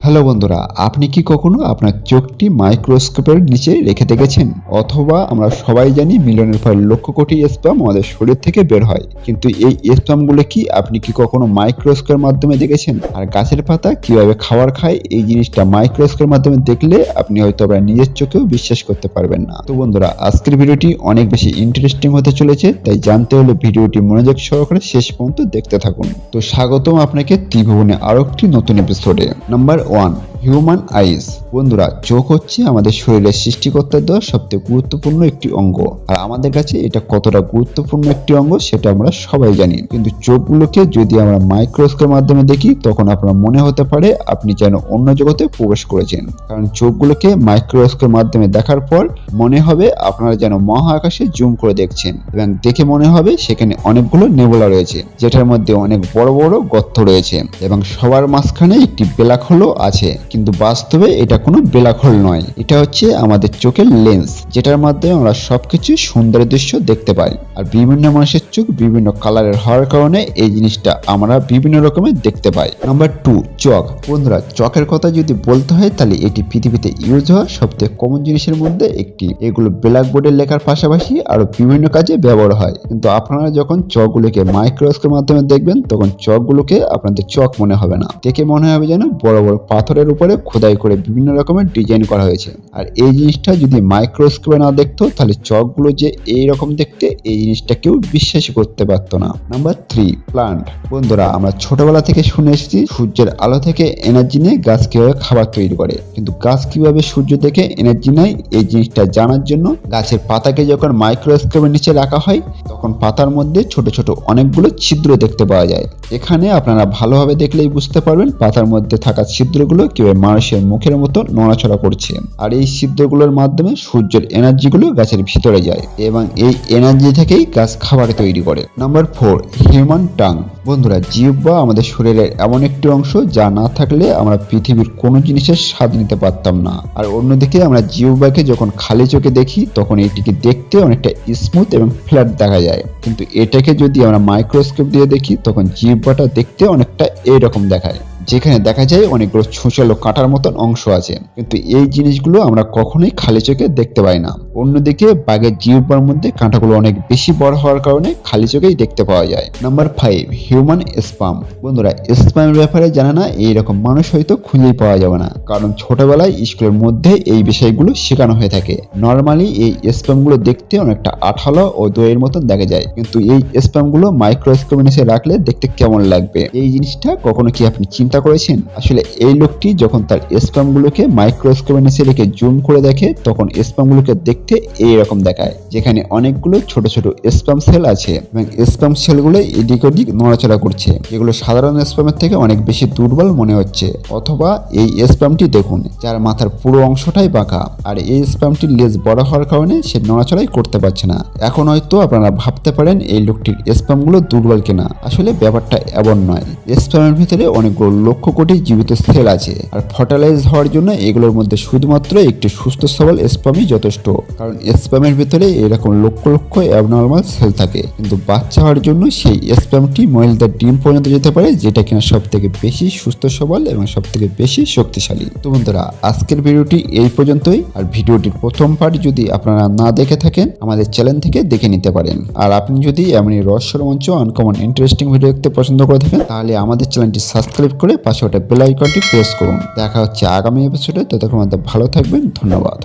Hello বন্ধুরা, আপনি কি কখনো আপনার চোখটি মাইক্রোস্কোপের নিচে রেখে দেখেছেন? অথবা আমরা সবাই জানি মিলিয়নের পর লক্ষ কোটি স্পাম আমাদের শরীর থেকে বের হয়, কিন্তু এই স্পামগুলো কি আপনি কি কখনো মাইক্রোস্কোপের মাধ্যমে দেখেছেন? আর গাছের পাতা কিভাবে খাবার খায় এই জিনিসটা মাইক্রোস্কোপের মাধ্যমে দেখলে আপনি হয়তো আপনার নিজের চোখেও বিশ্বাস করতে পারবেন না। তো বন্ধুরা, আজকের ভিডিওটি অনেক বেশি ইন্টারেস্টিং হতে চলেছে, তাই জানতে হলে ভিডিওটি মনোযোগ সহকারে শেষ পর্যন্ত দেখতে থাকুন। তো স্বাগতম আপনাকে ত্রিভুবনে আরো একটি নতুন এপিসোডে। নাম্বার 1, হিউম্যান আইস। বন্ধুরা, চোখ হচ্ছে আমাদের শরীরের সৃষ্টিকর্তার দেওয়া সবথেকে গুরুত্বপূর্ণ একটি অঙ্গ, আর আমাদের কাছে এটা কতটা গুরুত্বপূর্ণ একটি অঙ্গ সেটা আমরা সবাই জানি। কিন্তু চোখগুলোকে যদি আমরা মাইক্রোস্কোপের মাধ্যমে দেখি তখন আপনার মনে হতে পারে আপনি যেন অন্য জগতে প্রবেশ করেছেন, কারণ চোখগুলোকে মাইক্রোস্কোপের মাধ্যমে দেখার পর মনে হবে আপনারা যেন মহাকাশে জুম করে দেখছেন, এবং দেখে মনে হবে সেখানে অনেকগুলো নেবুলা রয়েছে, যেটার মধ্যে অনেক বড় বড় গর্ত রয়েছে, এবং সবার মাঝখানে একটি ব্ল্যাক হোলও আছে। কিন্তু বাস্তবে এটা কোনো ব্ল্যাক হোল নয়, এটা হচ্ছে আমাদের চোখের লেন্স, যেটার মাধ্যমে আমরা সবকিছু সুন্দর দৃশ্য দেখতে পাই। আর বিভিন্ন মানুষের চোখ বিভিন্ন কালারের হওয়ার কারণে এই জিনিসটা আমরা বিভিন্ন রকমের দেখতে পাই। নাম্বার 2, চক। বন্ধুরা, চকের কথা যদি বলতে হয় তাহলে এটি পৃথিবীতে ইউজ হওয়া সবথেকে কমন জিনিসের মধ্যে একটি। এগুলো ব্ল্যাকবোর্ডে লেখার পাশাপাশি আরো বিভিন্ন কাজে ব্যবহার হয়, কিন্তু আপনারা যখন চকগুলোকে মাইক্রোস্কোপের মাধ্যমে দেখবেন তখন চকগুলোকে আপনাদের চক মনে হবে না, দেখে মনে হবে যেন বড় বড় পাথরের উপরে খোদাই করে বিভিন্ন রকমের ডিজাইন করা হয়েছে। আর এই জিনিসটা যদি মাইক্রোস্কোপে না দেখতো তাহলে চকগুলো যে এইরকম দেখতে এই জিনিসটা কেউ বিশ্বাসই করতে পারতো না। Number 3, plant. বন্ধুরা, আমরা ছোটবেলা থেকে শুনে এসেছি সূর্যের আলো থেকে এনার্জি নিয়ে গাছ কিভাবে খাবার তৈরি করে, কিন্তু গাছ কিভাবে সূর্য থেকে এনার্জি নেয় এই জিনিসটা জানার জন্য গাছের পাতাকে যখন মাইক্রোস্কোপের নিচে রাখা হয় তখন পাতার মধ্যে ছোট ছোট অনেকগুলো ছিদ্র দেখতে পাওয়া যায়। এখানে আপনারা ভালোভাবে দেখলেই বুঝতে পারবেন পাতার মধ্যে থাকা ছিদ্রগুলো কিভাবে মানুষের মুখের মতো নড়াচড়া করছে। আর এই ছিদ্রগুলোর মাধ্যমে সূর্যের এনার্জিগুলো গাছের ভিতরে যায়, এবং এই এনার্জি থেকেই গাছ খাবার তৈরি করে। Number 4, human tongue. বন্ধুরা, জিহ্বা আমাদের শরীরের এমন একটি অংশ যা না থাকলে আমরা পৃথিবীর কোনো জিনিসের স্বাদ নিতে পারতাম না। আর অন্যদিকে আমরা জিহ্বাকে যখন খালি চোখে দেখি তখন এটিকে দেখতে অনেকটা স্মুথ এবং ফ্ল্যাট দেখা যায়, কিন্তু এটাকে যদি আমরা মাইক্রোস্কোপ দিয়ে দেখি তখন জিহ্বাটা দেখতে অনেকটা এইরকম দেখায়, যেখানে দেখা যায় অনেকগুলো ছুঁচালো কাঁটার মতন অংশ আছে, কিন্তু এই জিনিসগুলো আমরা কখনোই খালি চোখে দেখতে পাই না। অন্যদিকে বাঘের জিহ্বার মধ্যে কাঁটাগুলো অনেক বেশি বড় হওয়ার কারণে খালি চোখেই দেখতে পাওয়া যায়। Number 5, human spam. বন্ধুরা, স্পামের ব্যাপারে জানা না এইরকম মানুষ হয়তো খুঁজেই পাওয়া যাবে না, কারণ ছোটবেলায় স্কুলের মধ্যে এই বিষয়গুলো শেখানো হয়ে থাকে। নর্মালি এই স্পামগুলো দেখতে অনেকটা আঠালো ও দইয়ের মতন দেখা যায়, কিন্তু এই স্পামগুলো মাইক্রোস্কোপে নিচে রাখলে দেখতে কেমন লাগবে এই জিনিসটা কখনো কি আপনি চিন্তা করেছেন? আসলে এই লোকটি যখন তার স্পামগুলোকে মাইক্রোস্কোপের নিচে রেখে জুম করে দেখে তখন স্পামগুলোকে দেখতে এইরকম দেখায়, যেখানে অনেকগুলো ছোট ছোট স্পাম সেল আছে, এবং স্পাম সেলগুলো এদিক ওদিক নড়াচড়া করছে, এগুলো সাধারণ স্পামের থেকে অনেক বেশি দুর্বল মনে হচ্ছে। অথবা এই স্পামটি দেখুন, যার মাথার পুরো অংশটাই বাঁকা, আর এই স্পামটির লেজ বড় হওয়ার কারণে সে নড়াচড়াই করতে পারছে না। এখন হয়তো আপনারা ভাবতে পারেন এই লোকটির স্পামগুলো দুর্বল কিনা, আসলে ব্যাপারটা এমন নয়। স্পামের ভিতরে অনেকগুলো লক্ষ কোটি জীবিত সেল আছে, আর ফার্টিলাইজ হওয়ার জন্য এগুলোর মধ্যে শুধুমাত্র একটি সুস্থ সবল স্পামই যথেষ্ট, কারণ স্পামের ভিতরে এরকম লক্ষ লক্ষ অ্যাবনর্মাল সেল থাকে, কিন্তু বাচ্চা হওয়ার জন্য সেই স্পামটি মহিলাদের ডিম পর্যন্ত যেতে পারে, যেটা কিনা সব থেকে বেশি সুস্থ সবল এবং সব থেকে বেশি শক্তিশালী। তো বন্ধুরা, আজকের ভিডিওটি এই পর্যন্তই। আর ভিডিওটির প্রথম পার্ট যদি আপনারা না দেখে থাকেন আমাদের চ্যানেল থেকে দেখে নিতে পারেন। আর আপনি যদি এমনই রহস্য রোমাঞ্চ আনকমন ইন্টারেস্টিং ভিডিও দেখতে পছন্দ করে থাকেন তাহলে আমাদের চ্যানেলটি সাবস্ক্রাইব করে পাশে ওটা বেল আইকনটি প্রেস করুন। দেখা হচ্ছে আগামী এপিসোডে, ততক্ষণ ভালো থাকবেন, ধন্যবাদ।